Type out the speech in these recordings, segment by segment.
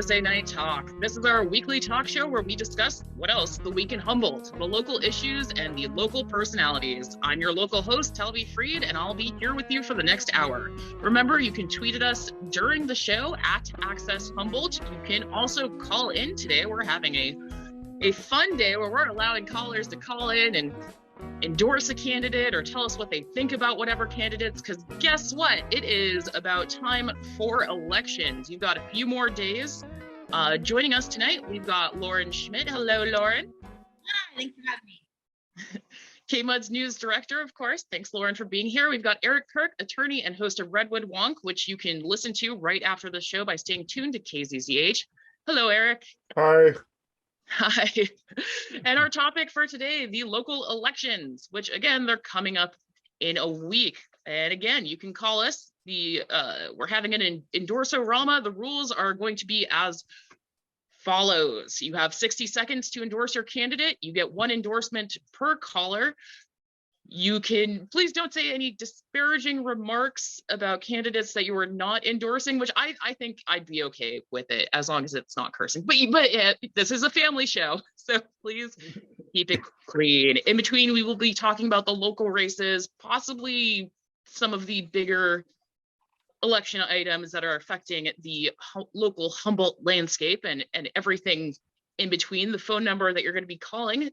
Thursday Night Talk. This is our weekly talk show where we discuss what else? The week in Humboldt, the local issues, and the local personalities. I'm your local host, Talvi Freed, and I'll be here with you for the next hour. Remember, you can tweet at us during the show at Access Humboldt. You can also call in today. We're having a fun day where we're allowing callers to call in and endorse a candidate or tell us what they think about whatever candidates, because guess what? It is about time for elections. You've got a few more days. Joining us tonight, we've got Lauren Schmitt. Hello, Lauren. Hi, thanks for having me. KMUD's news director, of course. Thanks, Lauren, for being here. We've got Erik, Kirk, attorney and host of Redwood Wonk, which you can listen to right after the show by staying tuned to KZZH. Hello, Erik. Hi. Hi. And our topic for today, the local elections, which again, they're coming up in a week. And again, you can call us. We're having an endorsorama. The rules are going to be as follows. You have 60 seconds to endorse your candidate. You get one endorsement per caller. You can, please don't say any disparaging remarks about candidates that you are not endorsing, which I think I'd be okay with it as long as it's not cursing. But this is a family show, so please keep it clean. In between, we will be talking about the local races, possibly some of the bigger election items that are affecting the local Humboldt landscape and everything in between. The phone number that you're going to be calling,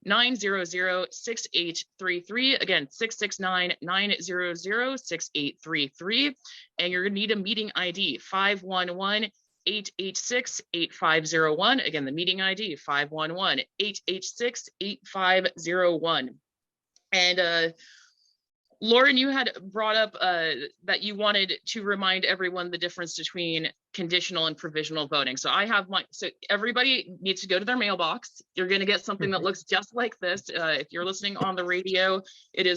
669-900-6833. Again, 669-900-6833. And you're going to need a meeting ID, 511-886-8501. Again, the meeting ID, 511-886-8501. And Lauren, you had brought up that you wanted to remind everyone the difference between conditional and provisional voting. So so everybody needs to go to their mailbox. You're going to get something that looks just like this. If you're listening on the radio, it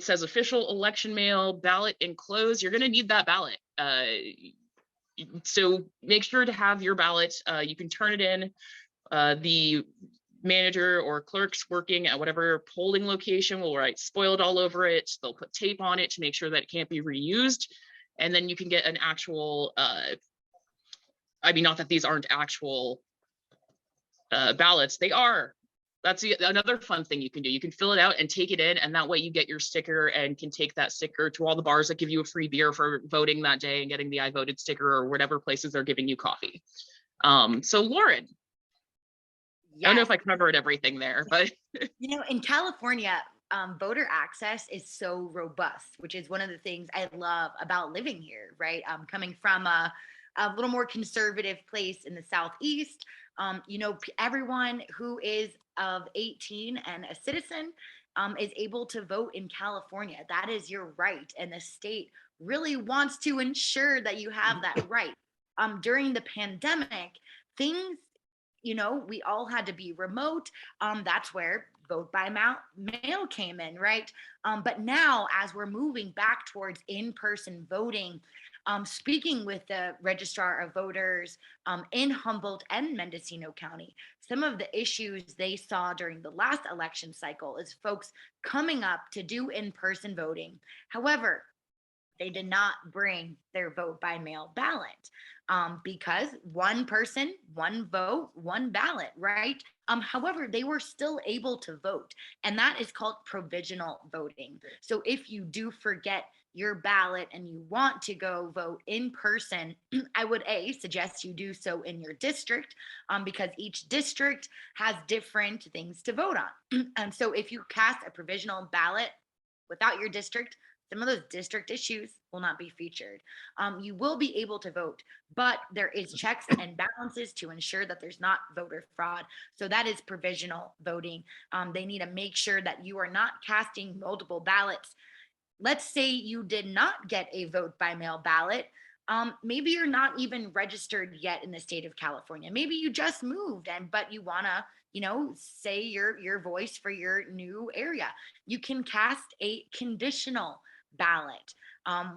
says official election mail, ballot enclosed. You're going to need that ballot. So make sure to have your ballot. You can turn it in. The manager or clerks working at whatever polling location will write spoiled all over it. They'll put tape on it to make sure that it can't be reused. And then you can get an actual, not that these aren't actual ballots, they are. That's another fun thing you can do. You can fill it out and take it in, and that way you get your sticker and can take that sticker to all the bars that give you a free beer for voting that day and getting the I voted sticker, or whatever places they're giving you coffee. So Lauren, yes. I don't know if I covered everything there, but in California, voter access is so robust, which is one of the things I love about living here, right? Coming from a little more conservative place in the Southeast, everyone who is of 18 and a citizen is able to vote in California. That is your right, and the state really wants to ensure that you have that right. During the pandemic, things, we all had to be remote. That's where vote by mail came in, right? But now, as we're moving back towards in-person voting, speaking with the registrar of voters in Humboldt and Mendocino County, some of the issues they saw during the last election cycle is folks coming up to do in-person voting. However, they did not bring their vote by mail ballot because one person, one vote, one ballot, right? However, they were still able to vote, and that is called provisional voting. So if you do forget your ballot and you want to go vote in person, I would suggest you do so in your district because each district has different things to vote on. And so if you cast a provisional ballot without your district, some of those district issues will not be featured. You will be able to vote, but there is checks and balances to ensure that there's not voter fraud. So that is provisional voting. They need to make sure that you are not casting multiple ballots. Let's say you did not get a vote by mail ballot. Maybe you're not even registered yet in the state of California. Maybe you just moved, but you want to say your voice for your new area. You can cast a conditional ballot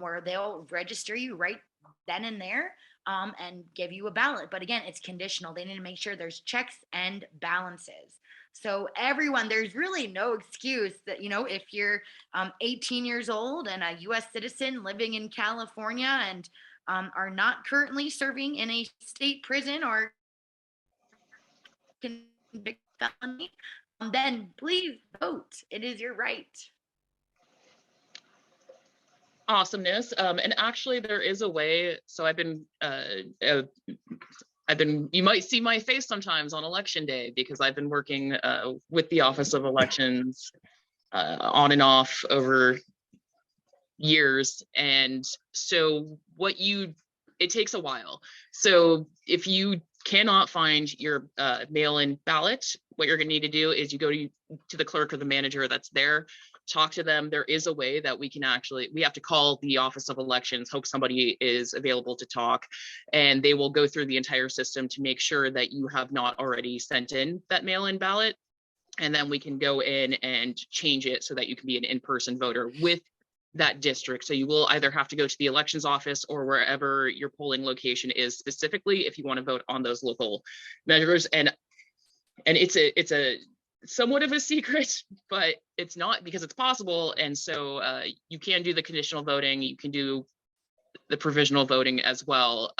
where they'll register you right then and there and give you a ballot. But again, it's conditional. They need to make sure there's checks and balances. So everyone, there's really no excuse that, if you're 18 years old and a U.S. citizen living in California and are not currently serving in a state prison or convicted felony, then please vote. It is your right. Awesomeness. And actually there is a way. So you might see my face sometimes on election day because I've been working with the Office of Elections on and off over years. And so it takes a while. So if you cannot find your mail-in ballot, what you're going to need to do is you go to the clerk or the manager that's there, talk to them. There is a way that we have to call the Office of Elections, hope somebody is available to talk, and they will go through the entire system to make sure that you have not already sent in that mail-in ballot. And then we can go in and change it so that you can be an in-person voter with that district. So you will either have to go to the elections office or wherever your polling location is specifically if you want to vote on those local measures. And it's a somewhat of a secret, but it's not, because it's possible. And so you can do the conditional voting, you can do the provisional voting as well.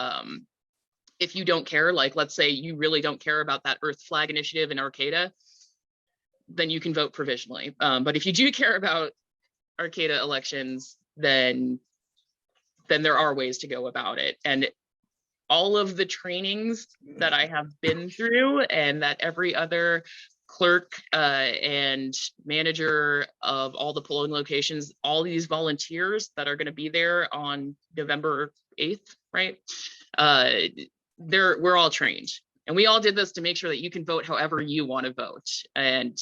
If you don't care, like let's say you really don't care about that Earth Flag Initiative in Arcata, then you can vote provisionally. But if you do care about Arcata elections, then there are ways to go about it. And all of the trainings that I have been through and that every other clerk and manager of all the polling locations, all these volunteers that are going to be there on November 8th, right? We're all trained. And we all did this to make sure that you can vote however you want to vote. And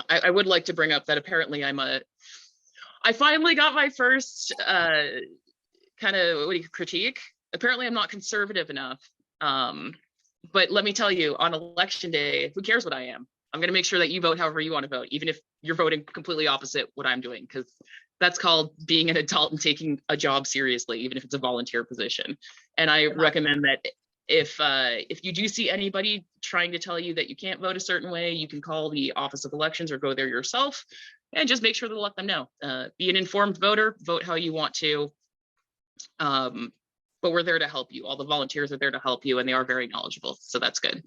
I would like to bring up that apparently I finally got my first kind of critique. Apparently I'm not conservative enough. But let me tell you, on election day, who cares what I am? I'm going to make sure that you vote however you want to vote, even if you're voting completely opposite what I'm doing, because that's called being an adult and taking a job seriously, even if it's a volunteer position. And I recommend that if you do see anybody trying to tell you that you can't vote a certain way, you can call the Office of Elections or go there yourself and just make sure to let them know. Be an informed voter, vote how you want to. But we're there to help you. All the volunteers are there to help you, and they are very knowledgeable, so that's good.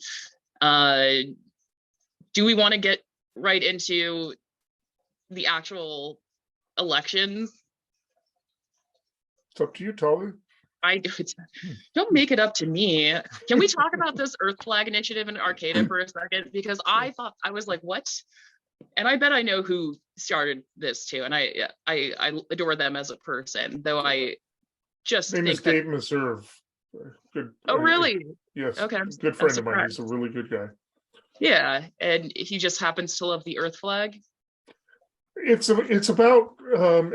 Do we want to get right into the actual elections? It's up to you, Talvi. Don't make it up to me. Can we talk about this Earth Flag Initiative in Arcata for a second? Because I was like, what? And I bet I know who started this too, and I adore them as a person, though I just His name is Dave Meserve. Good. Oh, really? Yes. Okay. Good friend of mine. He's a really good guy. Yeah, and he just happens to love the Earth flag. It's about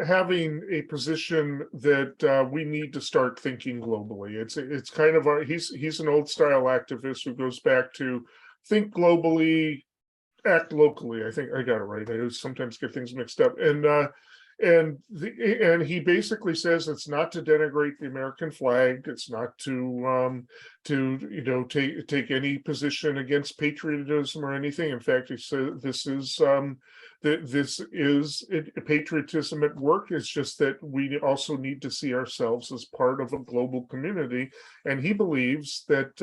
having a position that we need to start thinking globally. It's kind of he's an old style activist who goes back to think globally, act locally. I think I got it right. I sometimes get things mixed up. And he basically says it's not to denigrate the American flag. It's not to take any position against patriotism or anything. In fact, he said this is patriotism at work. It's just that we also need to see ourselves as part of a global community. And he believes that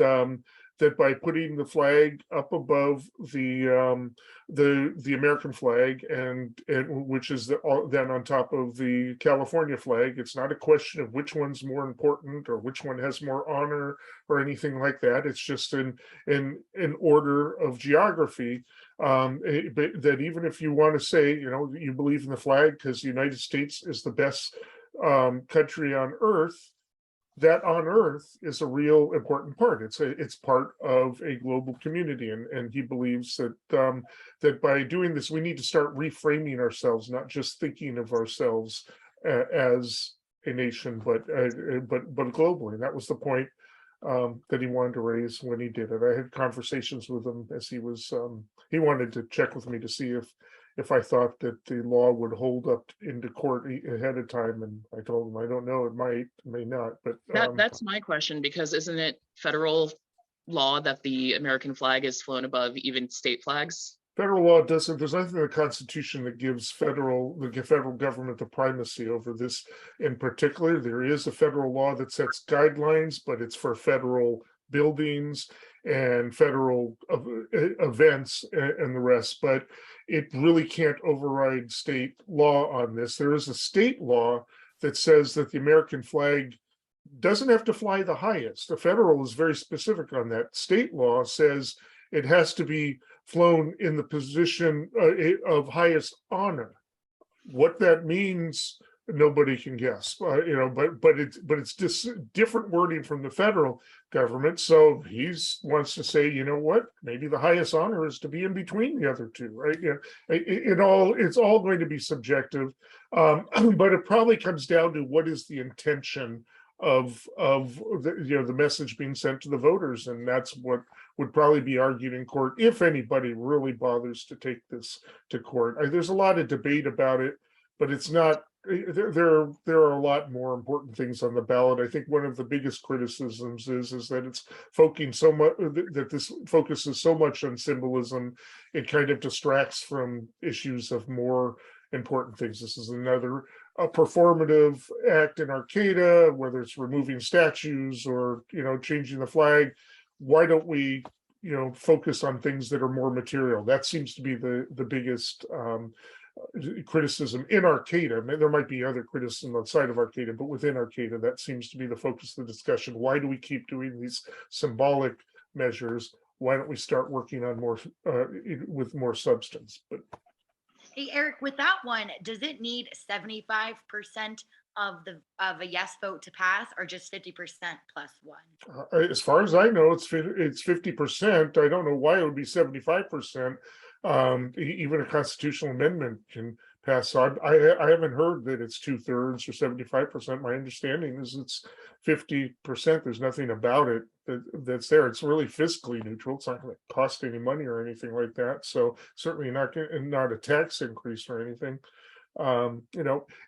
that by putting the flag up above the American flag and which is then on top of the California flag, it's not a question of which one's more important or which one has more honor or anything like that. It's just in order of geography. That even if you want to say, you believe in the flag because the United States is the best country on earth, that on Earth is a real important part. It's part of a global community, and he believes that that by doing this, we need to start reframing ourselves, not just thinking of ourselves as a nation, but globally. And that was the point that he wanted to raise when he did it. I had conversations with him as he was. He wanted to check with me to see if I thought that the law would hold up into court ahead of time, and I told him I don't know. It may not. But that's my question, because isn't it federal law that the American flag is flown above even state flags? Federal law doesn't, there's nothing in the Constitution that gives the federal government the primacy over this in particular. There is a federal law that sets guidelines, but it's for federal buildings and federal events and the rest, but it really can't override state law on this. There is a state law that says that the American flag doesn't have to fly the highest. The federal is very specific on that. State law says it has to be flown in the position of highest honor. What that means, nobody can guess. But it's just different wording from the federal government. So he wants to say, you know what? Maybe the highest honor is to be in between the other two, right? It's all going to be subjective, but it probably comes down to what is the intention of the message being sent to the voters, and that's what would probably be argued in court if anybody really bothers to take this to court. There's a lot of debate about it, but it's not. There are a lot more important things on the ballot. I think one of the biggest criticisms is that it's focusing so much, that this focuses so much on symbolism, it kind of distracts from issues of more important things. This is another a performative act in Arcata, whether it's removing statues or changing the flag. Why don't we focus on things that are more material? That seems to be the biggest criticism in Arcata. There might be other criticism outside of Arcata, but within Arcata, that seems to be the focus of the discussion. Why do we keep doing these symbolic measures? Why don't we start working on more with more substance? But hey, Erik, with that one, does it need 75% of a yes vote to pass, or just 50% plus one? As far as I know, it's 50%. I don't know why it would be 75%. Even a constitutional amendment can pass. So I haven't heard that it's 2/3 or 75%. My understanding is it's 50%. There's nothing about it that's there. It's really fiscally neutral. It's not going to cost any money or anything like that. So certainly not a tax increase or anything.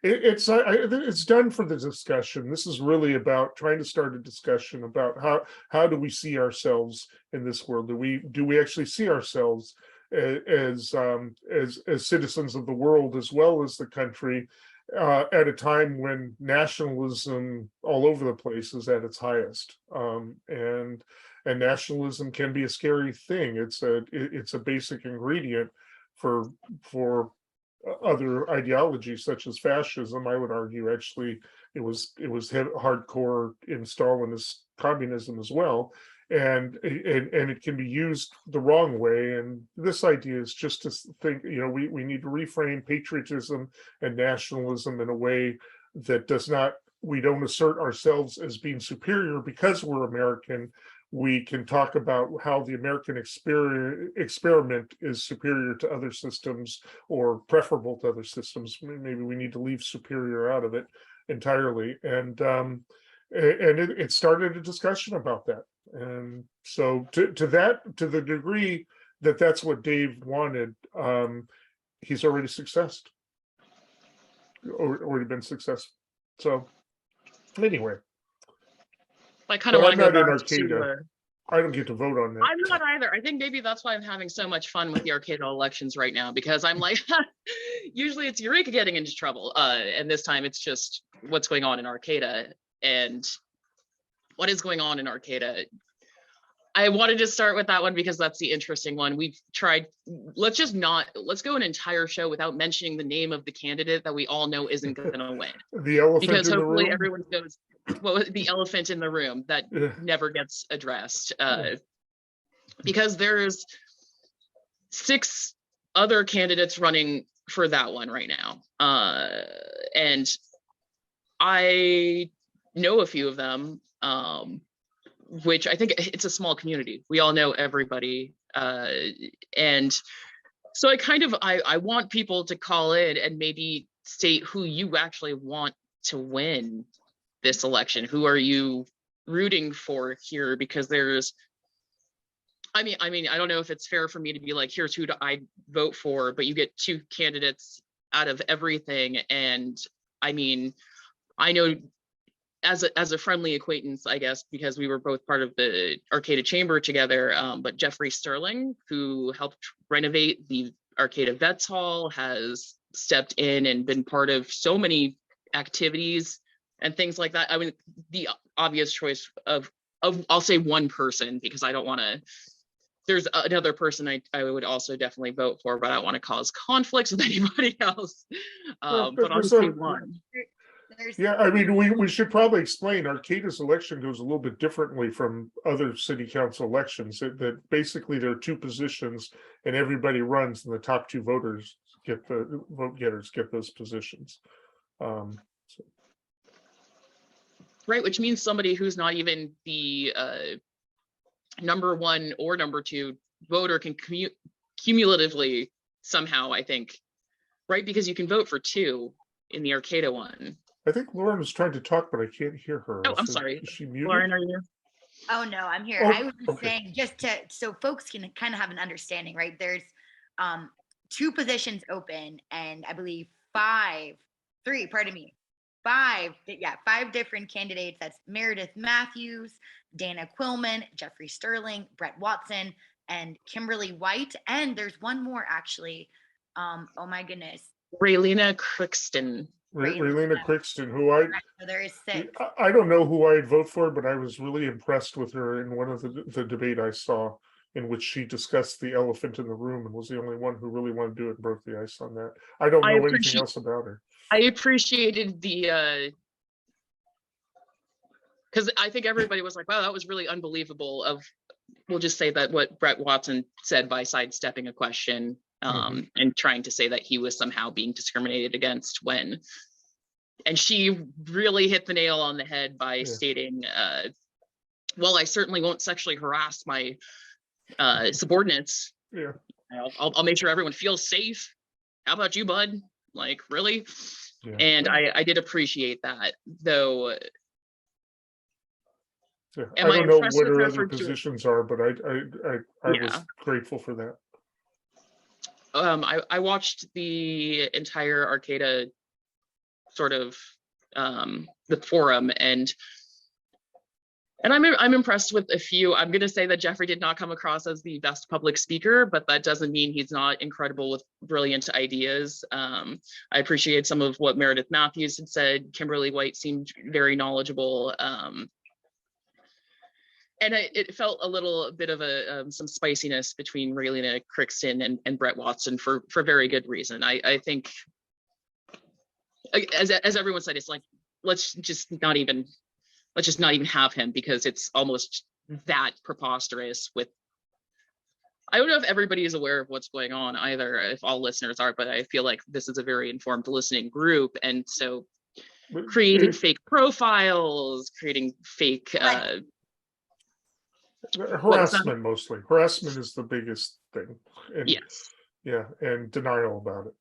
It's done for the discussion. This is really about trying to start a discussion about how do we see ourselves in this world? Do we actually see ourselves as citizens of the world as well as the country at a time when nationalism all over the place is at its highest, and nationalism can be a scary thing. It's a basic ingredient for other ideologies such as fascism. I would argue actually it was hardcore in Stalinist communism as well, and it can be used the wrong way. And this idea is just to think, we need to reframe patriotism and nationalism in a way that we don't assert ourselves as being superior because we're American. We can talk about how the American experiment is superior to other systems or preferable to other systems. Maybe we need to leave superior out of it entirely. And it started a discussion about that. And so to the degree that that's what Dave wanted, he's already already been successful. So anyway. I kind of want to go back to. I don't get to vote on that. I'm not either. I think maybe that's why I'm having so much fun with the Arcata elections right now, because I'm like, usually it's Erik getting into trouble, and this time it's just what's going on in Arcata. And what is going on in Arcata? I wanted to start with that one because that's the interesting one. We've tried. Let's go an entire show without mentioning the name of the candidate that we all know isn't going to win. The elephant because in hopefully the room. Everyone goes. Well, the elephant in the room that never gets addressed, because there's 6 other candidates running for that one right now, and I know a few of them, which I think it's a small community. We all know everybody, and so I want people to call in and maybe state who you actually want to win this election. Who are you rooting for here? Because I mean, I don't know if it's fair for me to be like, here's who I vote for, but you get 2 candidates out of everything. And I mean, I know as a friendly acquaintance, I guess, because we were both part of the Arcata Chamber together. But Jeffrey Sterling, who helped renovate the Arcata Vets Hall, has stepped in and been part of so many activities and things like that. I mean, the obvious choice of I'll say one person, because I don't want to. There's another person I would also definitely vote for, but I don't want to cause conflicts with anybody else. But I'll say one. Yeah, I mean, we should probably explain Arcata's election goes a little bit differently from other city council elections. That basically there are two positions and everybody runs, and the top two voters get the vote getters get those positions. Right, which means somebody who's not even the number one or number two voter can cumulatively somehow, I think, right? Because you can vote for two in the Arcata one. I think Lauren was trying to talk, but I can't hear her. Oh, I'm sorry. Is she muted? Lauren, are you? Oh, no, I'm here. Oh, I was just saying, just so folks can kind of have an understanding, right? There's two positions open, and I believe five different candidates. That's Meredith Matthews, Dana Quillman, Jeffrey Sterling, Brett Watson, and Kimberly White. And there's one more, actually. Oh my goodness. Raylena Crixton. Raylena Crixton, who so there is six. I don't know who I'd vote for, but I was really impressed with her in one of the debate I saw, in which she discussed the elephant in the room and was the only one who really wanted to do it and broke the ice on that. I don't know anything else about her. I appreciated the because I think everybody was like, wow, that was really unbelievable. We'll just say that what Brett Watson said by sidestepping a question and trying to say that he was somehow being discriminated against when, and she really hit the nail on the head by stating, well, I certainly won't sexually harass my subordinates. Yeah. I'll make sure everyone feels safe. How about you, bud? Like, really? Yeah. And I did appreciate that, though. Yeah. I don't know what her other positions are, but I was grateful for that. I watched the entire Arcata sort of the forum, and I'm impressed with a few. I'm going to say that Jeffrey did not come across as the best public speaker, but that doesn't mean he's not incredible with brilliant ideas. I appreciate some of what Meredith Matthews had said. Kimberly White seemed very knowledgeable. And it felt a little bit of some spiciness between Raylena Crixton and Brett Watson for very good reason. I think, as everyone said, it's like, let's just not even have him, because it's almost that preposterous. With, I don't know if everybody is aware of what's going on either, if all listeners are, but I feel like this is a very informed listening group, and so creating fake profiles, creating fake harassment, mostly harassment is the biggest thing. And, yes. Yeah, and denial about it,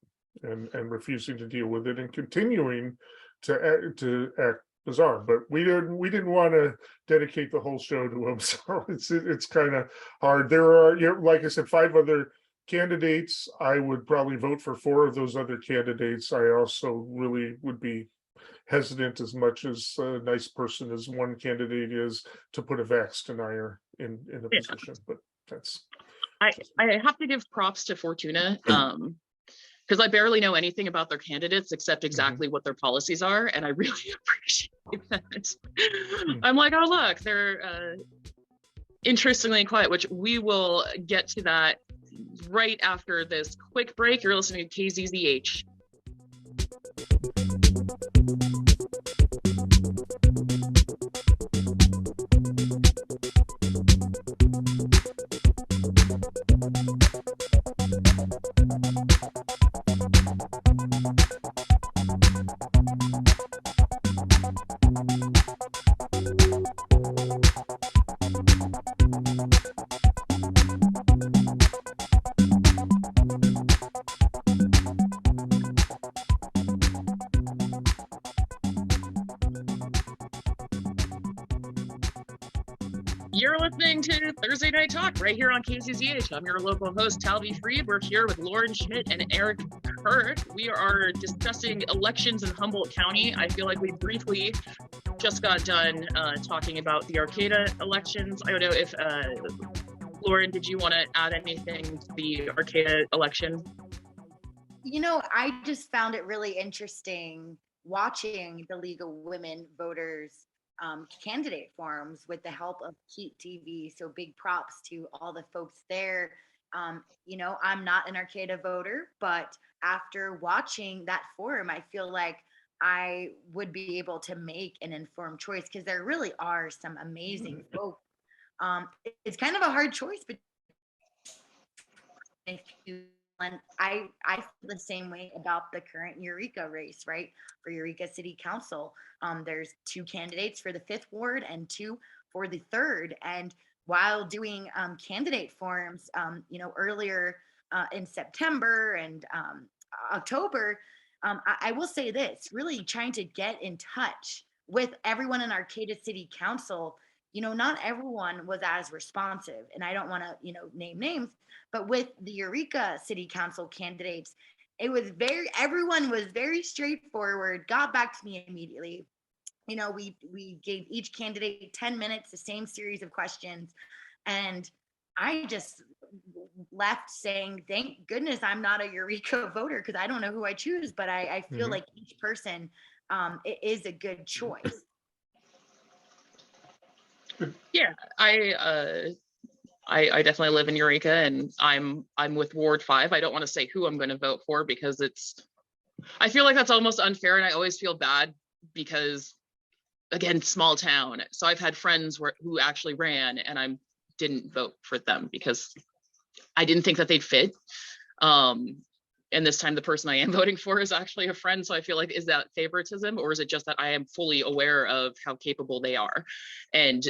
and refusing to deal with it, and continuing to act bizarre. But we didn't want to dedicate the whole show to him, so it's kind of hard. There are, like I said, 5 other candidates. I would probably vote for 4 of those other candidates. I also really would be hesitant, as much as a nice person as one candidate is, to put a vax denier in a position. But that's, I have to give props to Fortuna, because I barely know anything about their candidates except exactly what their policies are, and I really appreciate that. I'm like, oh look, they're interestingly quiet, which we will get to that right after this quick break. You're listening to KZZH. You're listening to Thursday Night Talk right here on KZZH. I'm your local host, Talvi Freed. We're here with Lauren Schmitt and Erik Kirk. We are discussing elections in Humboldt County. I feel like we briefly just got done talking about the Arcata elections. I don't know if Lauren, did you want to add anything to the Arcata election? I just found it really interesting watching the League of Women Voters candidate forums with the help of Heat TV. So big props to all the folks there. I'm not an Arcata voter, but after watching that forum, I feel like I would be able to make an informed choice because there really are some amazing folks. It's kind of a hard choice, but if you and I feel the same way about the current Eureka race, right? For Eureka City Council, there's 2 candidates for the 5th ward and 2 for the 3rd. And while doing candidate forums, earlier in September and October, I will say this: really trying to get in touch with everyone in Arcata City Council. Not everyone was as responsive, and I don't want to, name names, but with the Eureka City Council candidates, everyone was very straightforward, got back to me immediately. We gave each candidate 10 minutes, the same series of questions, and I just left saying, thank goodness I'm not a Eureka voter, because I don't know who I choose, but I feel like each person it is a good choice. Yeah, I definitely live in Eureka, and I'm with Ward 5. I don't want to say who I'm going to vote for because I feel like that's almost unfair, and I always feel bad because, again, small town. So I've had friends who actually ran, and I didn't vote for them because I didn't think that they'd fit. And this time the person I am voting for is actually a friend. So I feel like, is that favoritism, or is it just that I am fully aware of how capable they are? And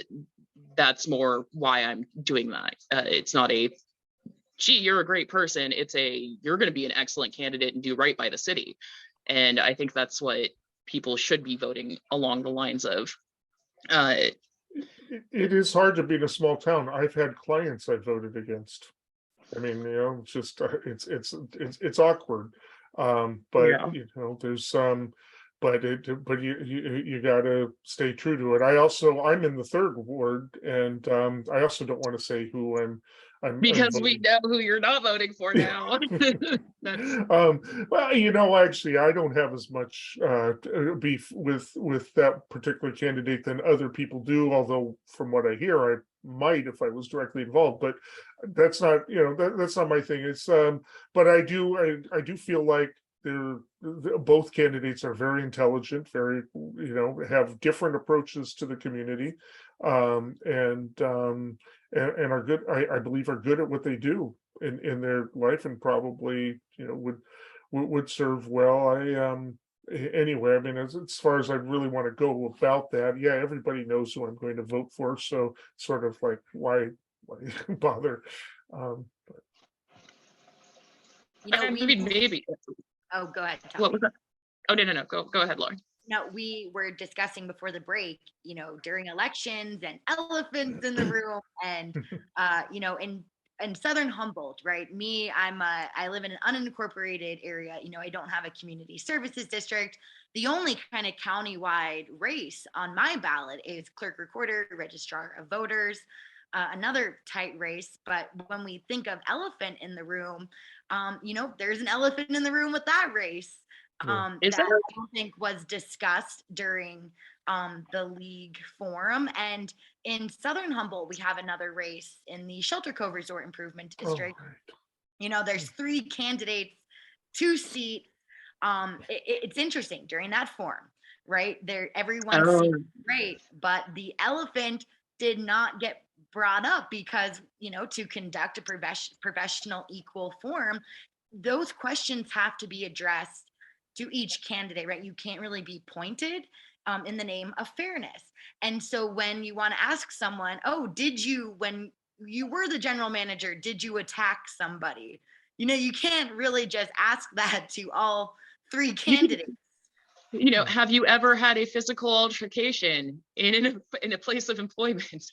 that's more why I'm doing that. It's not gee, you're a great person. It's you're going to be an excellent candidate and do right by the city. And I think that's what people should be voting along the lines of. It is hard to be in a small town. I've had clients I voted against. I mean, it's just it's awkward, but Yeah. there's but you got to stay true to it. I'm in the 3rd ward, and I also don't want to say who I'm because we know who you're not voting for now. Well, actually, I don't have as much beef with that particular candidate than other people do. Although, from what I hear, I might if I was directly involved. But that's not, that's not my thing. It's but I do feel like both candidates are very intelligent, very have different approaches to the community, and are good. I believe are good at what they do in their life, and probably would serve well. Anyway, I mean, as far as I really want to go about that, yeah, everybody knows who I'm going to vote for, so sort of like why bother? Maybe. Oh, go ahead. Talvi. What was that? Oh, no. Go ahead, Lauren. No, we were discussing before the break, during elections and elephants in the room, and in Southern Humboldt, right? I live in an unincorporated area. I don't have a community services district. The only kind of countywide race on my ballot is clerk recorder, registrar of voters, another tight race. But when we think of elephant in the room, there's an elephant in the room with that race. That I don't think was discussed during the league forum. And in Southern Humboldt, we have another race in the Shelter Cove Resort Improvement District. Right. There's 3 candidates, 2 seats. It's interesting during that forum, right? Everyone's seems great, but the elephant did not get brought up because, to conduct a professional equal forum, those questions have to be addressed to each candidate, right? You can't really be pointed in the name of fairness. And so when you want to ask someone, when you were the general manager, did you attack somebody? You can't really just ask that to all 3 candidates. You know, have you ever had a physical altercation in a place of employment,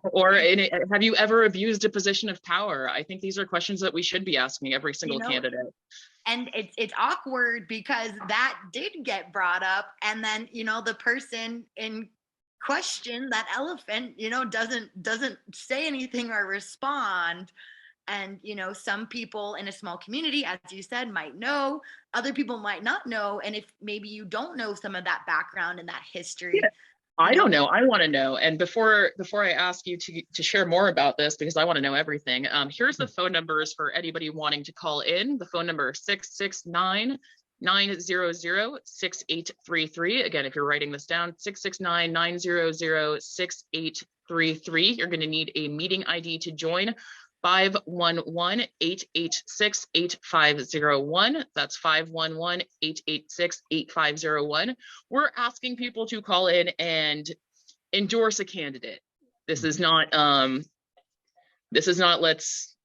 or have you ever abused a position of power? I think these are questions that we should be asking every single candidate. And it's awkward because that did get brought up, and then the person in question, that elephant, doesn't say anything or respond. And some people in a small community, as you said, might know, other people might not know. And if maybe you don't know some of that background and that history, I don't know. I want to know. And before I ask you to share more about this, because I want to know everything, here's the phone numbers for anybody wanting to call in. The phone number is 669-900-6833. Again, if you're writing this down, 669-900-6833. You're going to need a meeting ID to join. 511-886-8501. That's 511-886-8501. We're asking people to call in and endorse a candidate. This is not let's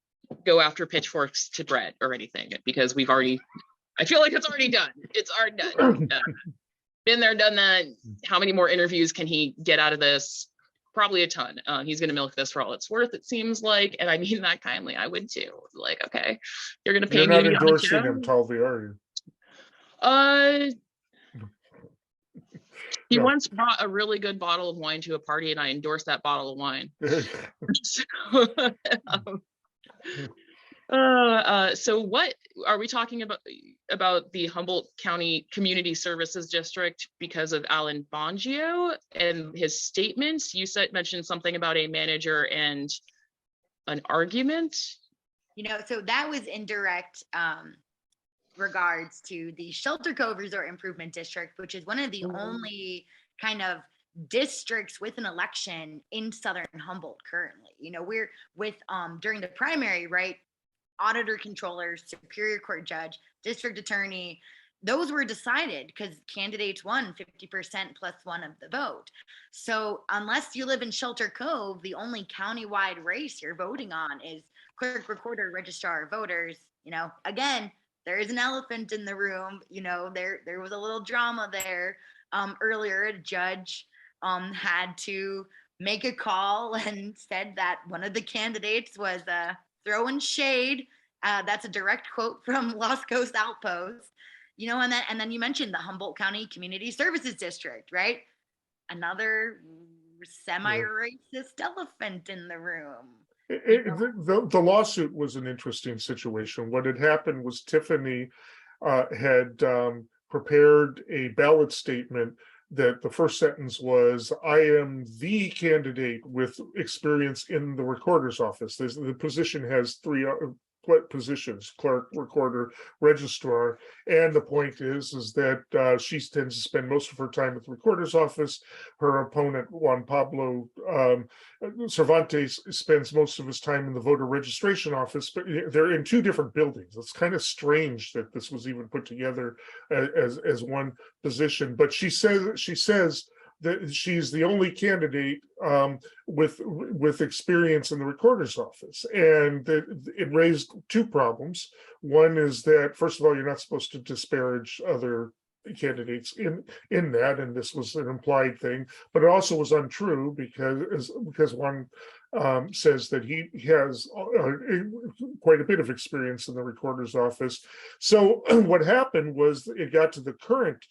go after pitchforks to bread or anything, because I feel like it's already done. It's already done. Been there, done that. How many more interviews can he get out of this? Probably a ton. He's going to milk this for all it's worth, it seems like, and I mean that kindly. I would too. Like, okay, you're going to pay me. You're not endorsing him, Talvi, are you? He once brought a really good bottle of wine to a party, and I endorsed that bottle of wine. So what are we talking about the Humboldt County Community Services District because of Alan Bongio and his statements? You mentioned something about a manager and an argument. So that was in direct regards to the Shelter Cove Resort Improvement District, which is one of the only kind of districts with an election in Southern Humboldt currently. We're with during the primary, right? Auditor, controller, superior court judge, district attorney, those were decided because candidates won 50% plus one of the vote. So unless you live in Shelter Cove, the only countywide race you're voting on is clerk, recorder, registrar of voters. Again, there is an elephant in the room. There was a little drama there earlier. A judge had to make a call and said that one of the candidates was throwing shade. That's a direct quote from Lost Coast Outpost. And then you mentioned the Humboldt County Community Services District, right? Another semi-racist elephant in the room. The lawsuit was an interesting situation. What had happened was Tiffany had prepared a ballot statement that the first sentence was, "I am the candidate with experience in the recorder's office." The position has three positions: clerk, recorder, registrar. And the point is that she tends to spend most of her time at the recorder's office. Her opponent, Juan Pablo Cervantes, spends most of his time in the voter registration office, but they're in two different buildings. It's kind of strange that this was even put together as one position. But she says that she's the only candidate with experience in the recorder's office, and it raised two problems. One is that, first of all, you're not supposed to disparage other candidates in that, and this was an implied thing, but it also was untrue because one says that he has quite a bit of experience in the recorder's office. So what happened was it got to the current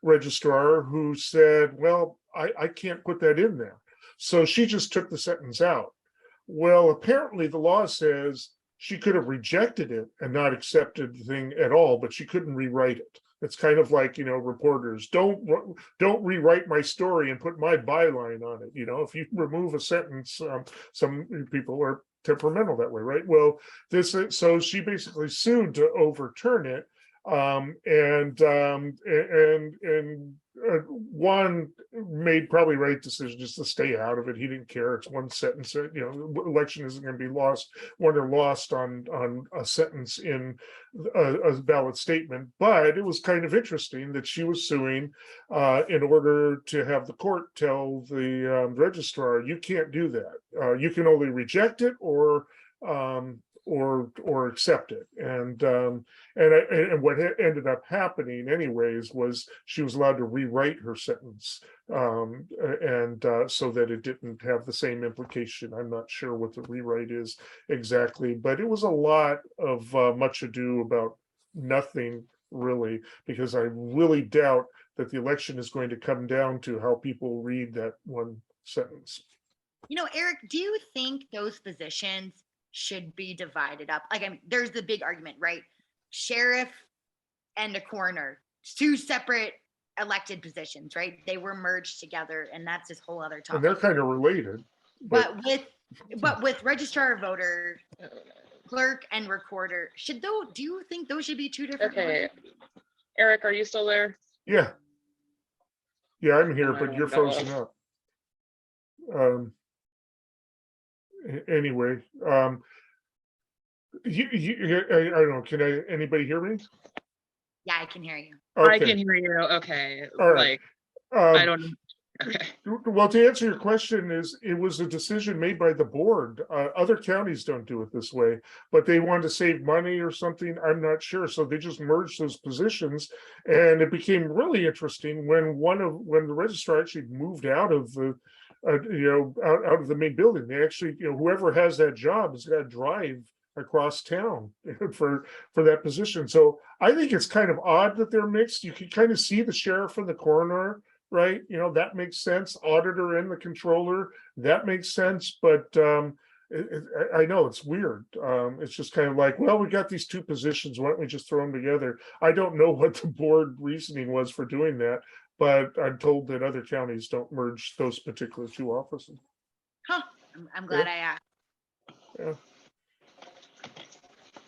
registrar, who said, well, I can't put that in there. So she just took the sentence out. Well, apparently the law says she could have rejected it and not accepted the thing at all, but she couldn't rewrite it. It's kind of like, reporters don't rewrite my story and put my byline on it. If you remove a sentence, some people are temperamental that way, right? Well, so she basically sued to overturn it, and Juan made probably right decision just to stay out of it. He didn't care. It's one sentence. Election isn't going to be lost on a sentence in a ballot statement. But it was kind of interesting that she was suing in order to have the court tell the registrar, you can't do that. You can only reject it or or accept it. And what ended up happening anyways was she was allowed to rewrite her sentence, so that it didn't have the same implication. I'm not sure what the rewrite is exactly, but it was a lot of much ado about nothing really, because I really doubt that the election is going to come down to how people read that one sentence. Erik, do you think those positions should be divided up? Like, I mean, there's the big argument, right? Sheriff and a coroner, two separate elected positions, right? They were merged together, and that's this whole other topic. And they're kind of related. But with registrar of voter, clerk, and recorder, do you think those should be two different? Okay, Erik, are you still there? Yeah, I'm here, but you're frozen up. Anyway, I don't know. Can anybody hear me? Yeah, I can hear you. Okay. I can hear you. Okay. All right. I don't know. Okay. Well, to answer your question, it was a decision made by the board. Other counties don't do it this way, but they wanted to save money or something. I'm not sure. So they just merged those positions, and it became really interesting when the registrar actually moved out of the out of the main building. They actually, whoever has that job has got to drive across town for that position. So I think it's kind of odd that they're mixed. You can kind of see the sheriff and the coroner, right? That makes sense. Auditor and the controller, that makes sense. But I know it's weird. It's just kind of like, well, we got these two positions. Why don't we just throw them together? I don't know what the board reasoning was for doing that, but I'm told that other counties don't merge those particular two offices. Huh. I'm glad I asked. Yeah.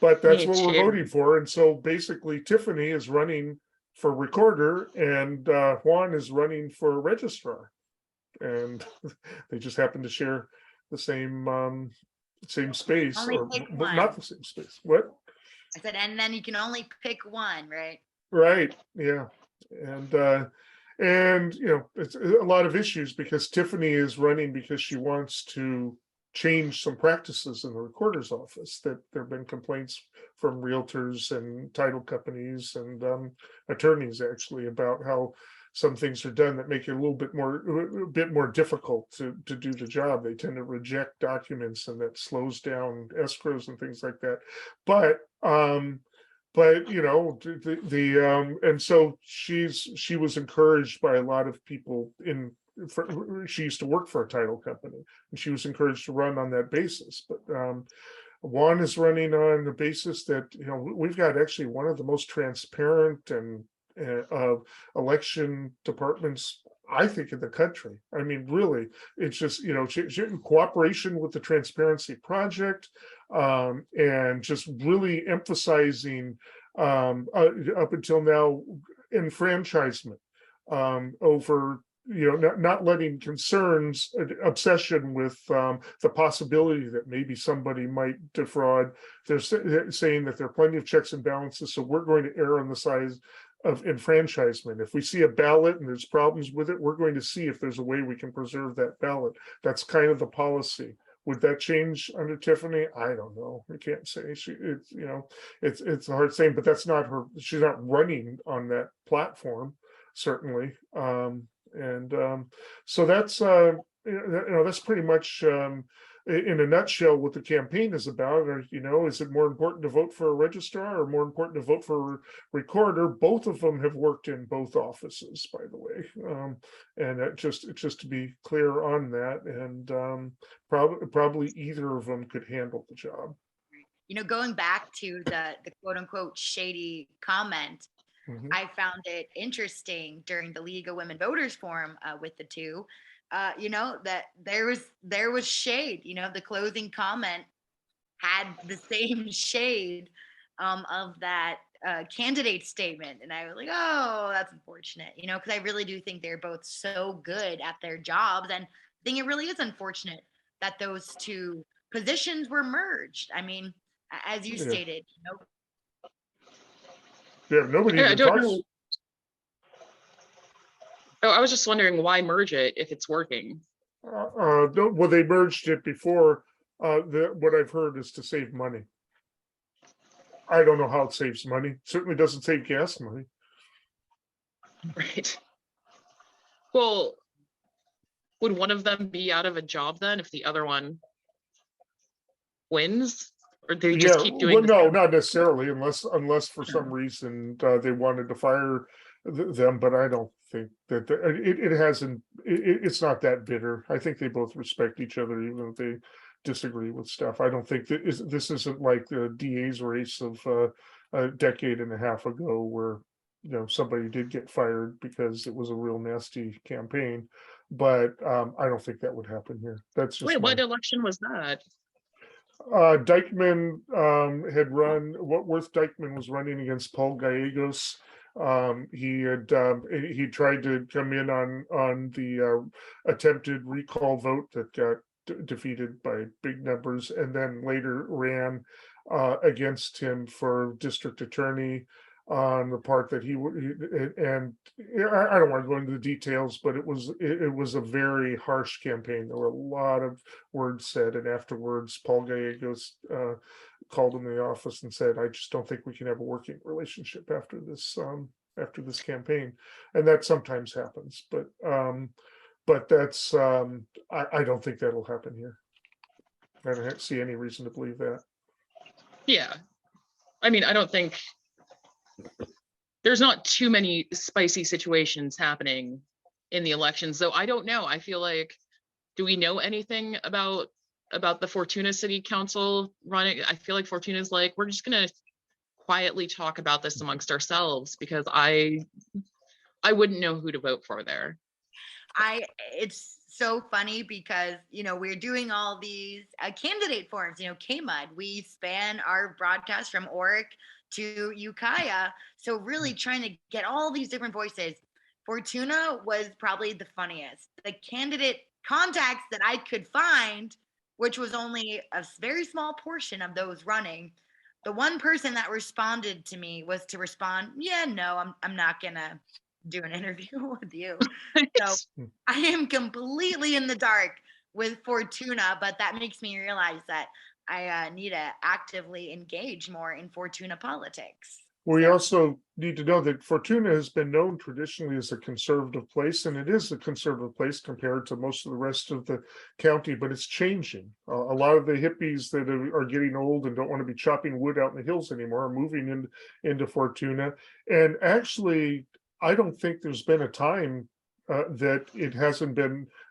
But that's Me what we're too. voting for. And so basically Tiffany is running for recorder and Juan is running for registrar. And they just happen to share the same space, Only or pick one. not the same space. What? I said, and then you can only pick one, right? Right. Yeah. And it's a lot of issues because Tiffany is running because she wants to change some practices in the recorder's office. That there have been complaints from realtors and title companies and attorneys actually about how some things are done that make it a bit more difficult to do the job. They tend to reject documents, and that slows down escrows and things like that. But and so she was encouraged by a lot of people she used to work for a title company, and she was encouraged to run on that basis. But Juan is running on the basis that we've got actually one of the most transparent and election departments, I think, in the country. I mean, really, it's just in cooperation with the Transparency Project, and just really emphasizing up until now enfranchisement over not letting concerns, obsession with the possibility that maybe somebody might defraud. They're saying that there are plenty of checks and balances, so we're going to err on the side of enfranchisement. If we see a ballot and there's problems with it, we're going to see if there's a way we can preserve that ballot. That's kind of the policy. Would that change under Tiffany? I don't know. I can't say. It's a hard saying, but that's not her. She's not running on that platform, certainly. So that's that's pretty much in a nutshell what the campaign is about. Or, is it more important to vote for a registrar or more important to vote for a recorder? Both of them have worked in both offices, by the way. And just to be clear on that, and probably either of them could handle the job. Going back to the quote unquote shady comment, I found it interesting during the League of Women Voters Forum with the two, that there was shade. The closing comment had the same shade of that candidate statement. And I was like, oh, that's unfortunate, because I really do think they're both so good at their jobs. And I think it really is unfortunate that those two positions were merged. I mean, as you stated, Yeah, nobody even don't talks. know. Oh, I was just wondering why merge it if it's working. Well, they merged it before. What I've heard is to save money. I don't know how it saves money. Certainly doesn't save gas money. Right. Well, would one of them be out of a job then if the other one wins? Or do they just keep doing no, not necessarily, unless for some reason they wanted to fire them. But I don't think that it hasn't. It's not that bitter. I think they both respect each other, even if they disagree with stuff. I don't think that this isn't like the DA's race of a decade and a half ago, where somebody did get fired because it was a real nasty campaign. But I don't think that would happen here. That's just Wait, what election was that? Dykeman had run. Worth Dykeman was running against Paul Gallegos. He tried to come in on the attempted recall vote that got defeated by big numbers, and then later ran against him for district attorney on the part that he and I don't want to go into the details, but it was a very harsh campaign. There were a lot of words said, and afterwards Paul Gallegos called him in the office and said, I just don't think we can have a working relationship after this campaign. And that sometimes happens, but that's I don't think that'll happen here. I don't see any reason to believe that. Yeah, I mean, I don't think there's not too many spicy situations happening in the elections, though. I don't know. I feel like, do we know anything about the Fortuna City Council running? I feel like Fortuna's like, we're just gonna quietly talk about this amongst ourselves, because I wouldn't know who to vote for there. It's so funny because we're doing all these candidate forums, KMUD. We span our broadcast from Erik to Ukiah, so really trying to get all these different voices. Fortuna was probably the funniest. The candidate contacts that I could find, which was only a very small portion of those running, the one person that responded to me was to respond, yeah, no, I'm not gonna do an interview with you. So I am completely in the dark with Fortuna, but that makes me realize that I need to actively engage more in Fortuna politics. We also need to know that Fortuna has been known traditionally as a conservative place, and it is a conservative place compared to most of the rest of the county, but it's changing. A lot of the hippies that are getting old and don't want to be chopping wood out in the hills anymore are moving into Fortuna. And actually, I don't think there's been a time that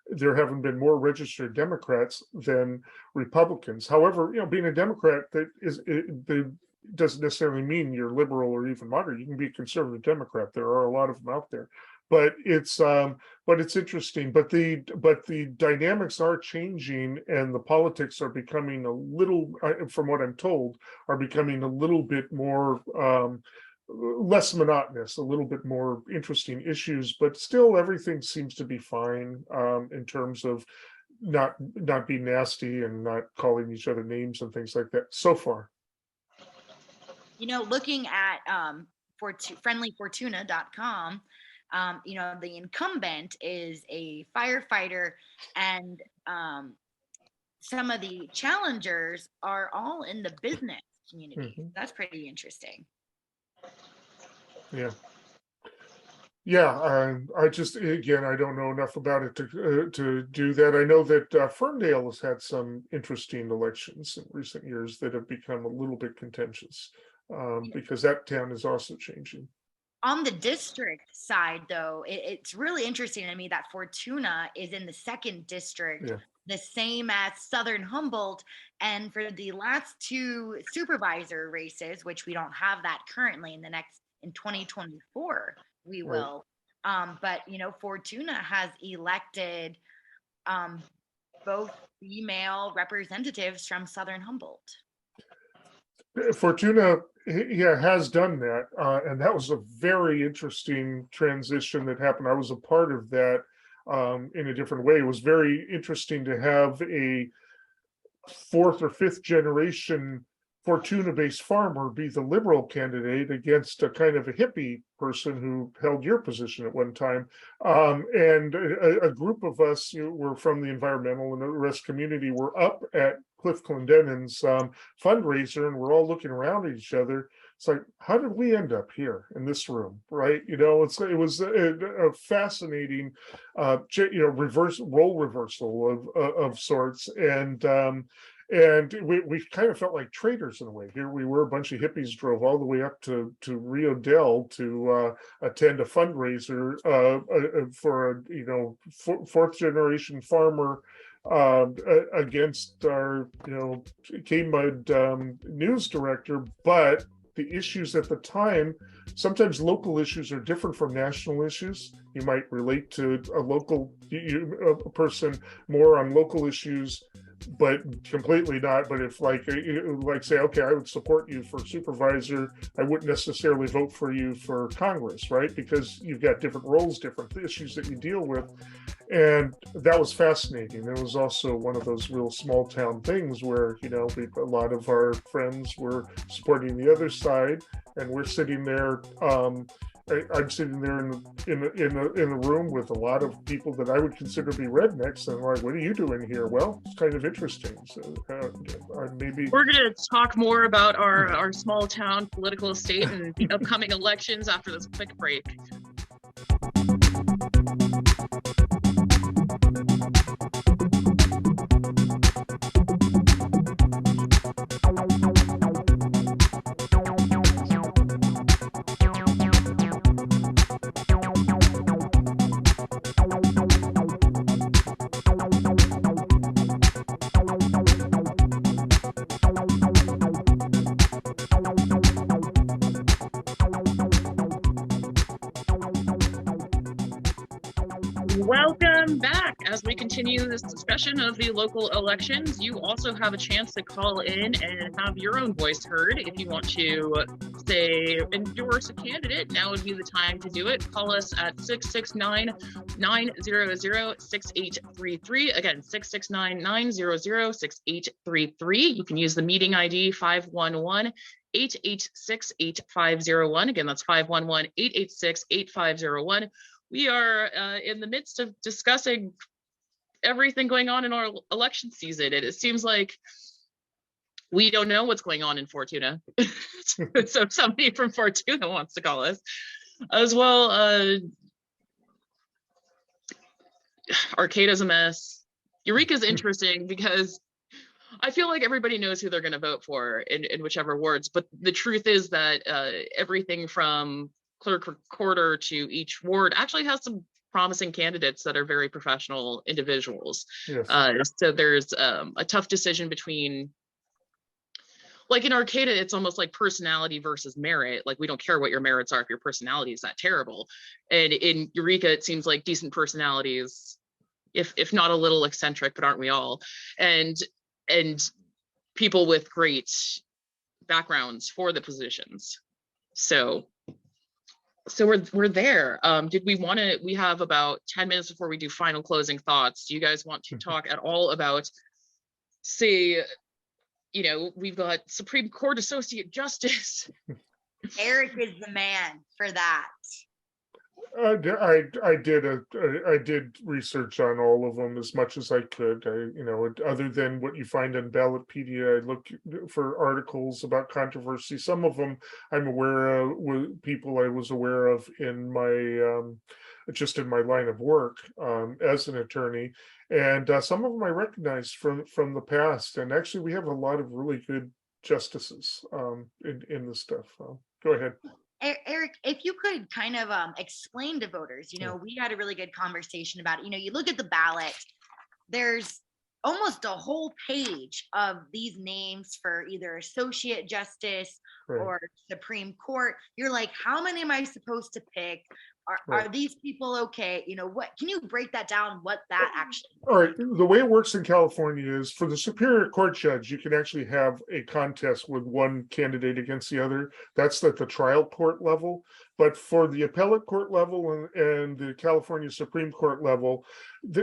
there haven't been more registered Democrats than Republicans. However, being a Democrat doesn't necessarily mean you're liberal or even moderate. You can be a conservative Democrat. There are a lot of them out there, but it's interesting. But the dynamics are changing, and the politics are becoming a little, from what I'm told, are becoming a little bit more less monotonous, a little bit more interesting issues. But still, everything seems to be fine in terms of not being nasty and not calling each other names and things like that so far. Looking at friendlyfortuna.com, the incumbent is a firefighter, and some of the challengers are all in the business community. Mm-hmm. That's pretty interesting. Yeah. I just, again, I don't know enough about it to do that. I know that Ferndale has had some interesting elections in recent years that have become a little bit contentious. Because that town is also changing. On the district side, though, it's really interesting to me that Fortuna is in the 2nd district, the same as Southern Humboldt. And for the last 2 supervisor races, which we don't have that currently, in 2024, we will. But Fortuna has elected both female representatives from Southern Humboldt. Fortuna, has done that, and that was a very interesting transition that happened. I was a part of that in a different way. It was very interesting to have a 4th or 5th generation Fortuna-based farmer be the liberal candidate against a kind of a hippie person who held your position at one time. And a group of us were from the environmental and the rest community were up at Cliff Clendenin's fundraiser, and we're all looking around at each other. It's like, how did we end up here in this room, right? You know, it was a fascinating, role reversal of sorts, and we kind of felt like traitors in a way. Here we were, a bunch of hippies drove all the way up to Rio Del to attend a fundraiser for a fourth generation farmer against our KMUD news director. But the issues at the time, sometimes local issues are different from national issues. You might relate to a person more on local issues, but completely not. But if like say, okay, I would support you for supervisor, I wouldn't necessarily vote for you for Congress, right? Because you've got different roles, different issues that you deal with. And that was fascinating. It was also one of those real small town things where, a lot of our friends were supporting the other side, and we're sitting there. I'm sitting there in a room with a lot of people that I would consider to be rednecks, and like, what are you doing here? Well, it's kind of interesting. So maybe we're going to talk more about our small town political estate and the upcoming elections after this quick break. Welcome back. As we continue this discussion of the local elections, you also have a chance to call in and have your own voice heard. If you want to, say, endorse a candidate, now would be the time to do it. Call us at 669-900-6833. Again, 669-900-6833. You can use the meeting ID 511-886-8501. Again, that's 511-886-8501. We are in the midst of discussing everything going on in our election season. And it seems like we don't know what's going on in Fortuna. So somebody from Fortuna wants to call us as well. Arcata's a mess. Eureka's interesting because I feel like everybody knows who they're going to vote for in whichever wards. But the truth is that everything from clerk recorder to each ward actually has some promising candidates that are very professional individuals. Yes. So there's a tough decision between, like in Arcata, it's almost like personality versus merit. Like, we don't care what your merits are if your personality is that terrible. And in Eureka, it seems like decent personalities, if not a little eccentric, but aren't we all? And people with great backgrounds for the positions. So we're there. Did we want to, we have about 10 minutes before we do final closing thoughts. Do you guys want to talk at all about, say, we've got Supreme Court Associate Justice. Erik is the man for that. I did research on all of them as much as I could. Other than what you find in Ballotpedia, I look for articles about controversy. Some of them I'm aware of, with people I was aware of in my just in my line of work as an attorney, and some of them I recognize from the past. And actually, we have a lot of really good justices in this stuff. Go ahead. Erik, if you could kind of explain to voters, we had a really good conversation about it. You look at the ballot, there's almost a whole page of these names for either associate justice or Supreme Court. You're like, how many am I supposed to pick? Are these people okay? What can you break that down? What that actually? All right. The way it works in California is for the Superior Court judge, you can actually have a contest with one candidate against the other. That's at the trial court level. But for the appellate court level and the California Supreme Court level,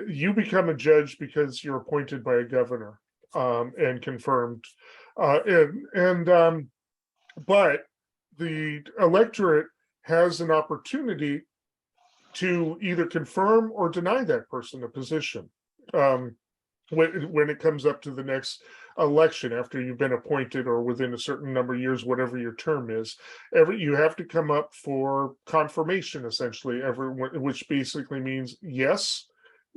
you become a judge because you're appointed by a governor and confirmed. But the electorate has an opportunity to either confirm or deny that person a position. when it comes up to the next election after you've been appointed or within a certain number of years, whatever your term is, you have to come up for confirmation essentially, which basically means yes.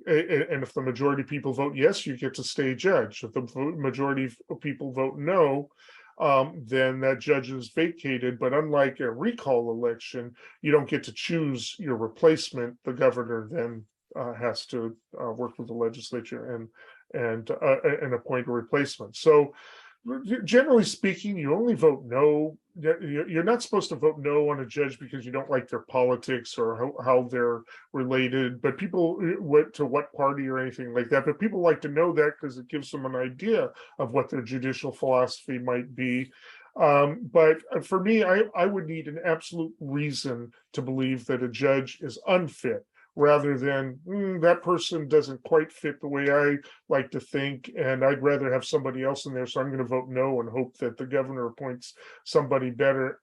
And if the majority of people vote yes, you get to stay judge. If the majority of people vote no, then that judge is vacated. But unlike a recall election, you don't get to choose your replacement. The governor then has to work with the legislature and appoint a replacement. So generally speaking, you only vote no. You're not supposed to vote no on a judge because you don't like their politics or how they're related, but people went to what party or anything like that. But people like to know that because it gives them an idea of what their judicial philosophy might be. But for me, I would need an absolute reason to believe that a judge is unfit, rather than that person doesn't quite fit the way I like to think, and I'd rather have somebody else in there, so I'm going to vote no and hope that the governor appoints somebody better.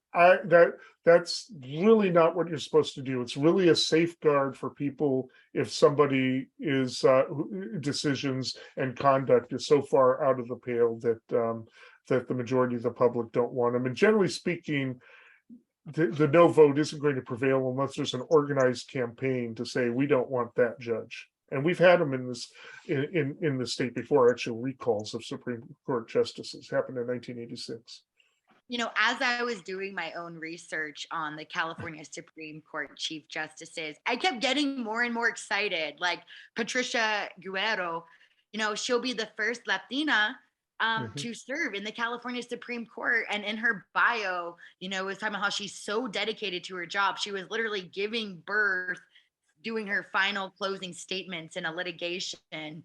That's really not what you're supposed to do. It's really a safeguard for people if somebody is decisions and conduct is so far out of the pale that that the majority of the public don't want them. And generally speaking, the no vote isn't going to prevail unless there's an organized campaign to say we don't want that judge. And we've had them in this in the state before. Actual recalls of Supreme Court justices happened in 1986. As I was doing my own research on the California Supreme Court Chief Justices, I kept getting more and more excited. Like Patricia Guerrero, she'll be the first Latina to serve in the California Supreme Court. And in her bio, it was talking about how she's so dedicated to her job. She was literally giving birth, doing her final closing statements in a litigation, in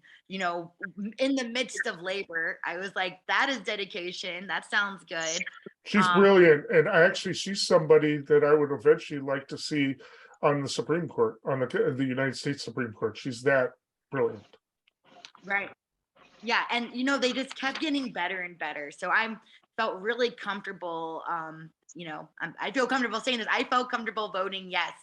the midst of labor. I was like, that is dedication. That sounds good. She's brilliant. And she's somebody that I would eventually like to see on the Supreme Court, on the United States Supreme Court. She's that brilliant. Right. Yeah, and they just kept getting better and better. So I felt really comfortable. I feel comfortable saying this. I felt comfortable voting yes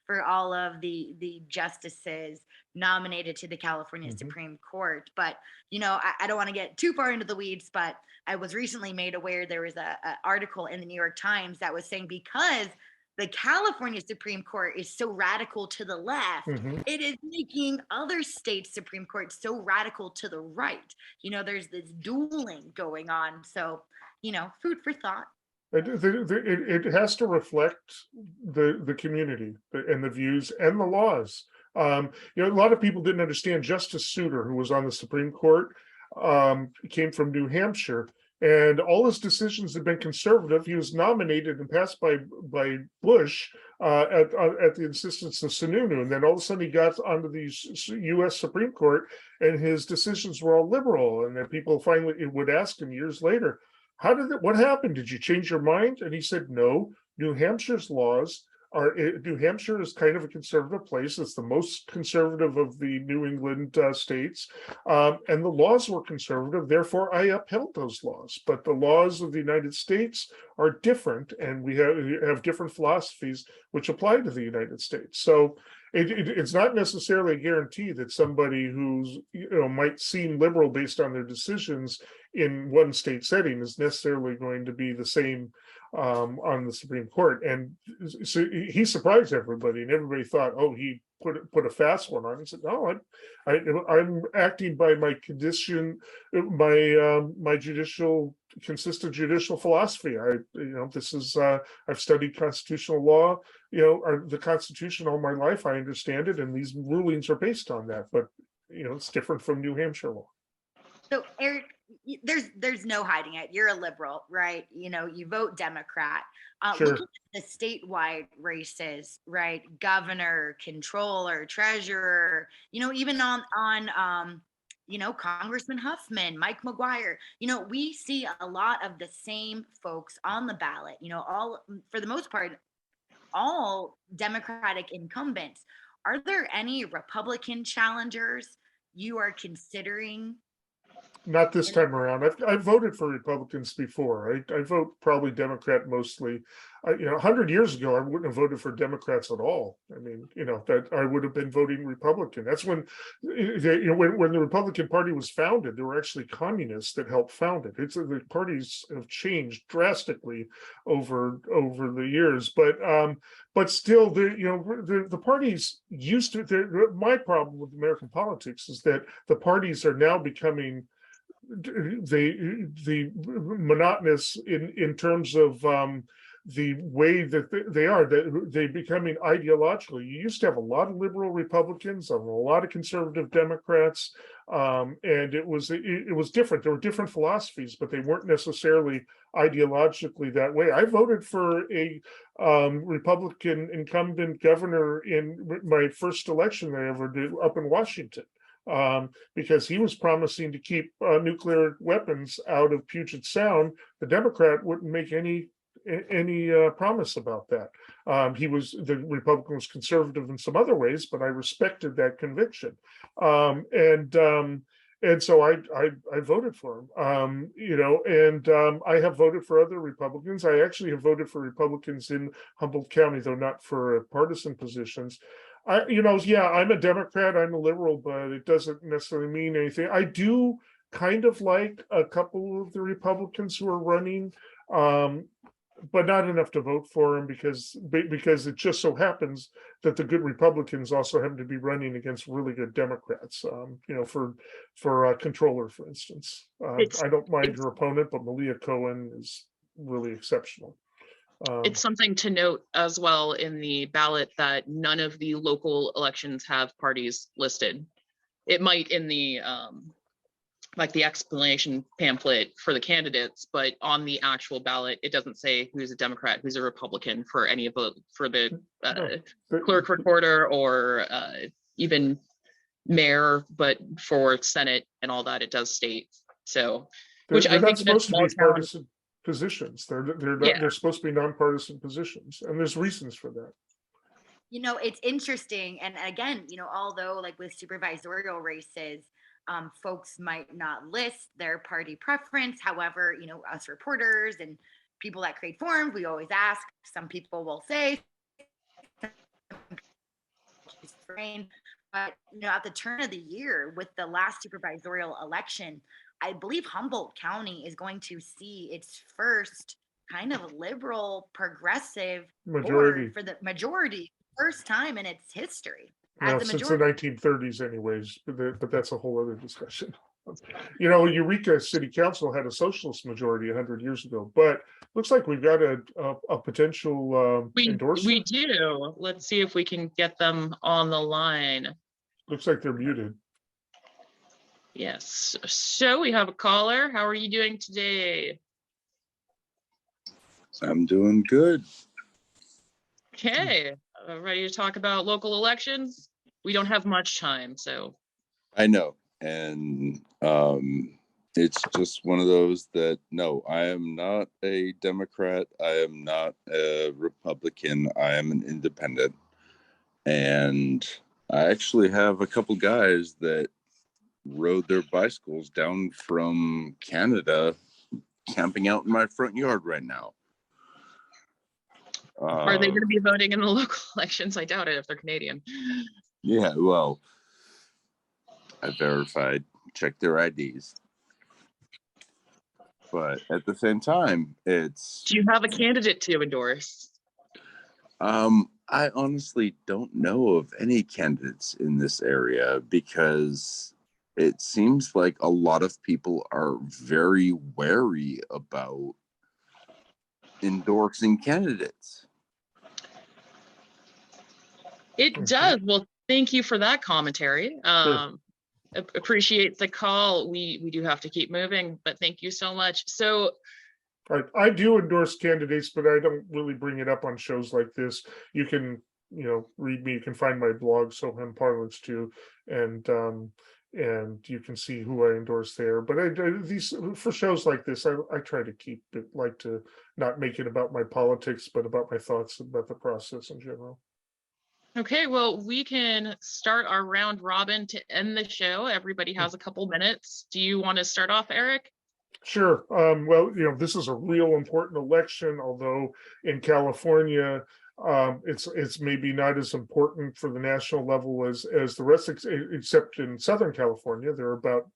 for all of the justices nominated to the California Supreme Court. But I don't want to get too far into the weeds. But I was recently made aware there was a article in the New York Times that was saying because the California Supreme Court is so radical to the left, it is making other states' Supreme Courts so radical to the right. There's this dueling going on. So, food for thought. It has to reflect the community and the views and the laws. A lot of people didn't understand Justice Souter, who was on the Supreme Court, came from New Hampshire. And all his decisions have been conservative. He was nominated and passed by Bush at the insistence of Sununu. And then all of a sudden he got onto the U.S. Supreme Court and his decisions were all liberal. And then people finally would ask him years later, what happened? Did you change your mind? And he said, no, New Hampshire's laws New Hampshire is kind of a conservative place. It's the most conservative of the New England states. And the laws were conservative. Therefore, I upheld those laws. But the laws of the United States are different. And we have different philosophies which apply to the United States. So it's not necessarily a guarantee that somebody who's might seem liberal based on their decisions in one state setting is necessarily going to be the same on the Supreme Court. And so he surprised everybody, and everybody thought, oh, he put a fast one on. He said, no, I'm acting by my condition, my consistent judicial philosophy. I've studied constitutional law, the Constitution all my life. I understand it, and these rulings are based on that. But it's different from New Hampshire law. So, Erik, there's no hiding it. You're a liberal, right? You vote Democrat. Sure. Looking at the statewide races, right? Governor, controller, treasurer, even on Congressman Huffman, Mike McGuire, we see a lot of the same folks on the ballot, all, for the most part, all Democratic incumbents. Are there any Republican challengers you are considering Not this time around. I've voted for Republicans before. I vote probably Democrat mostly. 100 years ago, I wouldn't have voted for Democrats at all. I mean, that I would have been voting Republican. That's when, when the Republican Party was founded, there were actually communists that helped found it. The parties have changed drastically over the years, but still, the parties used to. My problem with American politics is that the parties are now becoming the monotonous in terms of the way that they're becoming ideologically. You used to have a lot of liberal Republicans and a lot of conservative Democrats, and it was different. There were different philosophies, but they weren't necessarily ideologically that way. I voted for a Republican incumbent governor in my first election that I ever did up in Washington. Because he was promising to keep nuclear weapons out of Puget Sound. The Democrat wouldn't make any promise about that. The Republican was conservative in some other ways, but I respected that conviction, and so I voted for him. I have voted for other Republicans. I actually have voted for Republicans in Humboldt County, though not for partisan positions. I'm a Democrat, I'm a liberal, but it doesn't necessarily mean anything. I do kind of like a couple of the Republicans who are running, but not enough to vote for them because it just so happens that the good Republicans also happen to be running against really good Democrats. For controller, for instance. I don't mind your opponent, but Malia Cohen is really exceptional. It's something to note as well in the ballot that none of the local elections have parties listed. It might in the like the explanation pamphlet for the candidates, but on the actual ballot, it doesn't say who's a Democrat, who's a Republican for any of the clerk recorder or even mayor, but for Senate and all that, it does state. So, they're not supposed to be partisan positions. They're supposed to be nonpartisan positions, and there's reasons for that. It's interesting, and again, although like with supervisorial races, folks might not list their party preference. However, us reporters and people that create forums, we always ask. Some people will say, but at the turn of the year with the last supervisorial election, I believe Humboldt County is going to see its first kind of liberal progressive majority for the majority, first time in its history. Since the 1930s anyways, but that's a whole other discussion. Eureka City Council had a socialist majority 100 years ago, but looks like we've got a potential endorsement. We do. Let's see if we can get them on the line. Looks like they're muted. Yes. So we have a caller. How are you doing today? I'm doing good. Okay. Ready to talk about local elections? We don't have much time, so. I know. And it's just one of those that, no, I am not a Democrat. I am not a Republican. I am an independent. And I actually have a couple guys that rode their bicycles down from Canada, camping out in my front yard right now. Are they going to be voting in the local elections? I doubt it if they're Canadian. Yeah, well, I verified, checked their IDs. But at the same time, it's... Do you have a candidate to endorse? I honestly don't know of any candidates in this area because it seems like a lot of people are very wary about endorsing candidates. It does. Well, thank you for that commentary. Sure. Appreciate the call. We do have to keep moving, but thank you so much. So I do endorse candidates, but I don't really bring it up on shows like this. You can, read me. You can find my blog, Soham Parlance too, and you can see who I endorse there. But these for shows like this, I try to keep it to not make it about my politics, but about my thoughts about the process in general. Okay, well, we can start our round robin to end the show. Everybody has a couple minutes. Do you want to start off, Erik? Sure. Well, this is a real important election, although in California, it's maybe not as important for the national level as the rest, except in Southern California. There are about,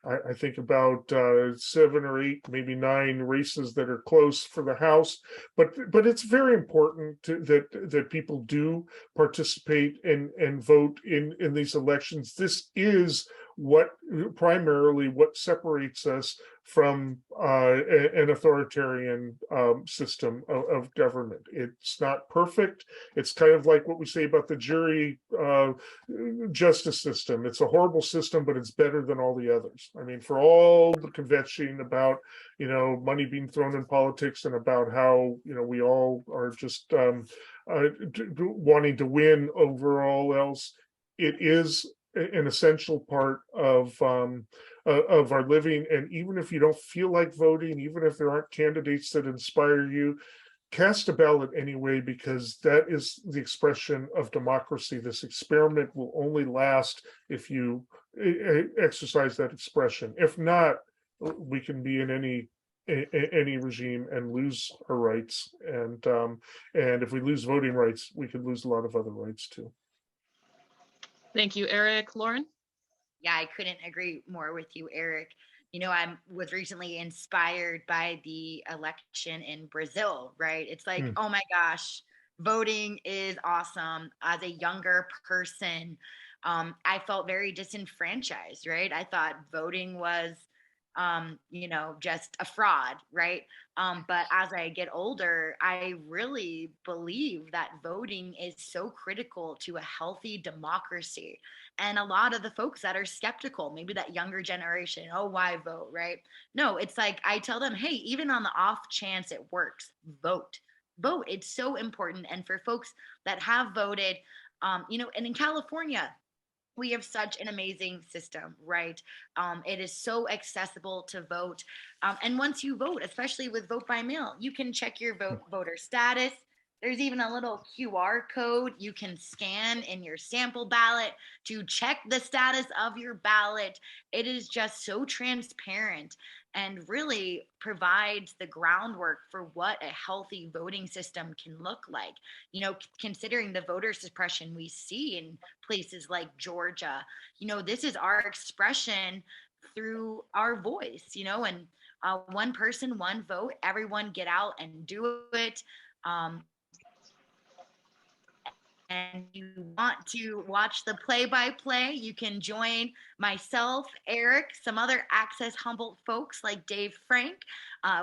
I think, about 7 or 8, maybe 9 races that are close for the House. But it's very important that people do participate and vote in these elections. This is primarily what separates us from an authoritarian system of government. It's not perfect. It's kind of like what we say about the jury justice system. It's a horrible system, but it's better than all the others. I mean, for all the kvetching about money being thrown in politics and about how we all are just wanting to win over all else, it is an essential part of our living. And even if you don't feel like voting, even if there aren't candidates that inspire you, cast a ballot anyway, because that is the expression of democracy. This experiment will only last if you exercise that expression. If not, we can be in any regime and lose our rights. And if we lose voting rights, we could lose a lot of other rights too. Thank you, Erik. Lauren? Yeah, I couldn't agree more with you, Erik. I was recently inspired by the election in Brazil, right? It's like, oh my gosh, voting is awesome. As a younger person, I felt very disenfranchised, right? I thought voting was, just a fraud, right? But as I get older, I really believe that voting is so critical to a healthy democracy. And a lot of the folks that are skeptical, maybe that younger generation, oh, why vote, right? No, it's like I tell them, hey, even on the off chance it works, vote. Vote. It's so important. And for folks that have voted, and in California, we have such an amazing system, right? It is so accessible to vote. And once you vote, especially with vote by mail, you can check your voter status. There's even a little QR code you can scan in your sample ballot to check the status of your ballot. It is just so transparent and really provides the groundwork for what a healthy voting system can look like. Considering the voter suppression we see in places like Georgia, this is our expression through our voice, and one person, one vote, everyone get out and do it. And you want to watch the play-by-play, you can join myself, Erik, some other Access Humboldt folks like Dave Frank.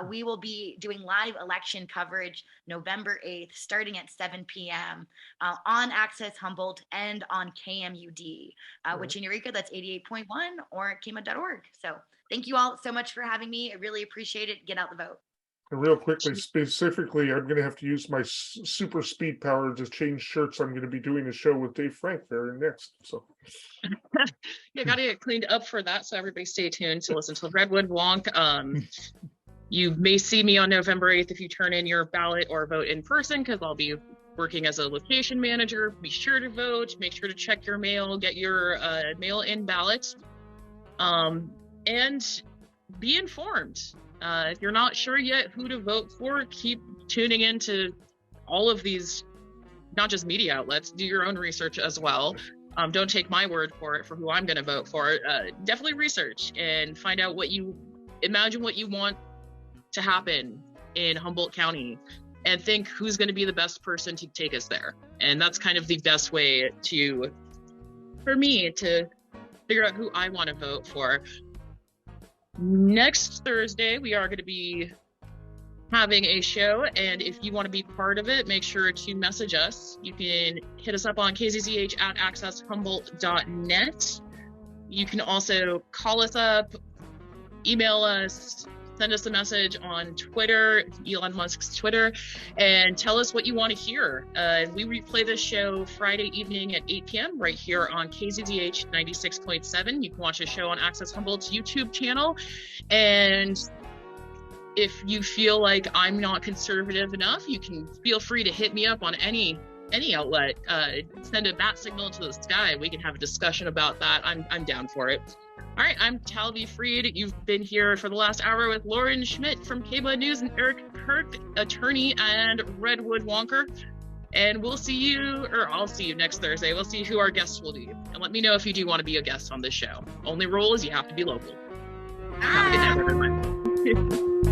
We will be doing live election coverage November 8th, starting at 7 p.m. On Access Humboldt and on KMUD, which in Eureka, that's 88.1 or KMUD.org. So thank you all so much for having me. I really appreciate it. Get out the vote. And real quickly, specifically, I'm going to have to use my super speed power to change shirts. I'm going to be doing a show with Dave Frank very next. So, you got to get cleaned up for that. So everybody, stay tuned to listen to Redwood Wonk. You may see me on November 8th if you turn in your ballot or vote in person, because I'll be working as a location manager. Be sure to vote. Make sure to check your mail. Get your mail-in ballot, and be informed. If you're not sure yet who to vote for, keep tuning into all of these, not just media outlets, do your own research as well. Don't take my word for it for who I'm going to vote for. Definitely research and find out imagine what you want to happen in Humboldt County, and think who's going to be the best person to take us there. And that's kind of the best way for me to figure out who I want to vote for. Next Thursday, we are going to be having a show, and if you want to be part of it, make sure to message us. You can hit us up on kzzh@accesshumboldt.net. You can also call us up, email us, send us a message on Twitter, Elon Musk's Twitter, and tell us what you want to hear. We replay this show Friday evening at 8 p.m. right here on KZZH 96.7. You can watch the show on Access Humboldt's YouTube channel. And if you feel like I'm not conservative enough, you can feel free to hit me up on any any outlet, send a bat signal to the sky. We can have a discussion about that. I'm down for it. All right, I'm Talvi Freed. You've been here for the last hour with Lauren Schmitt from KMUD News and Erik Kirk, attorney and Redwood Wonker. And we'll see you, or I'll see you next Thursday. We'll see who our guests will be. And let me know if you do want to be a guest on this show. Only rule is you have to be local. Have a good night, everyone.